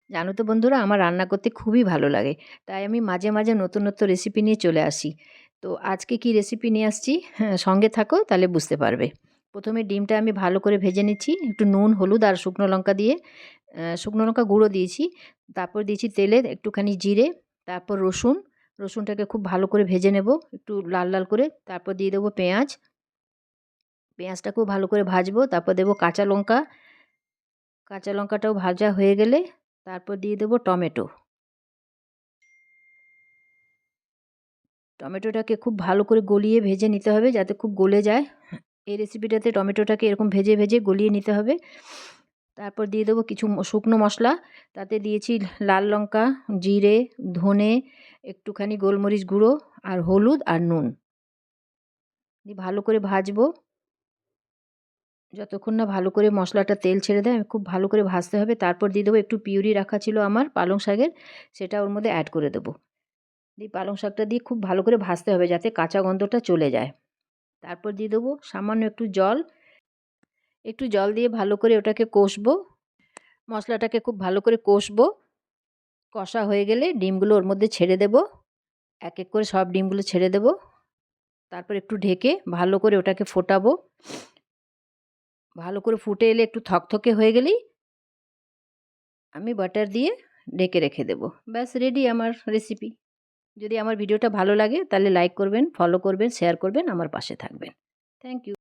জানো তো বন্ধুরা, আমার রান্না করতে খুবই ভালো লাগে। তাই আমি মাঝে মাঝে নতুন নতুন রেসিপি নিয়ে চলে আসি। তো আজকে কি রেসিপি নিয়ে আসছি, হ্যাঁ, সঙ্গে থাকো তাহলে বুঝতে পারবে। প্রথমে ডিমটা আমি ভালো করে ভেজে নিচ্ছি, একটু নুন হলুদ আর শুকনো লঙ্কা দিয়ে। শুকনো লঙ্কা গুঁড়ো দিয়েছি। তারপর দিয়েছি তেলে একটুখানি জিরে, তারপর রসুন। রসুনটাকে খুব ভালো করে ভেজে নেব, একটু লাল লাল করে। তারপর দিয়ে দেবো পেঁয়াজ। পেঁয়াজটাকেও ভালো করে ভাজবো। তারপর দেবো কাঁচা লঙ্কা। কাঁচা লঙ্কাটাও ভাজা হয়ে গেলে তারপর দিয়ে দেবো টমেটো। টমেটোটাকে খুব ভালো করে গলিয়ে ভেজে নিতে হবে, যাতে খুব গলে যায়। এই রেসিপিটাতে টমেটোটাকে এরকম ভেজে ভেজে গলিয়ে নিতে হবে। তারপর দিয়ে দেবো কিছু শুকনো মশলা। তাতে দিয়েছি লাল লঙ্কা, জিরে, ধনে, একটুখানি গোলমরিচ গুঁড়ো আর হলুদ আর নুন দিয়ে ভালো করে ভাজবো। যতক্ষণ না ভালো করে মশলাটা তেল ছেড়ে দেয়, খুব ভালো করে ভাজতে হবে। তারপর দিয়ে দেবো একটু পিউরি রাখা ছিল আমার পালং শাকের, সেটা ওর মধ্যে অ্যাড করে দেবো। দিয়ে পালং শাকটা দিয়ে খুব ভালো করে ভাজতে হবে, যাতে কাঁচা গন্ধটা চলে যায়। তারপর দিয়ে দেবো সামান্য একটু জল। একটু জল দিয়ে ভালো করে ওটাকে কষবো। মশলাটাকে খুব ভালো করে কষবো। কষা হয়ে গেলে ডিমগুলো ওর মধ্যে ছেড়ে দেবো। এক এক করে সব ডিমগুলো ছেড়ে দেবো। তারপর একটু ঢেকে ভালো করে ওটাকে ফোটাবো। ভালো করে ফুটে এলে একটু থকথকে হয়ে গেলেই আমি বাটার দিয়ে ঢেকে রেখে দেবো। ব্যাস রেডি আমার রেসিপি। যদি আমার ভিডিওটা ভালো লাগে তাহলে লাইক করবেন, ফলো করবেন, শেয়ার করবেন, আমার পাশে থাকবেন। Thank you.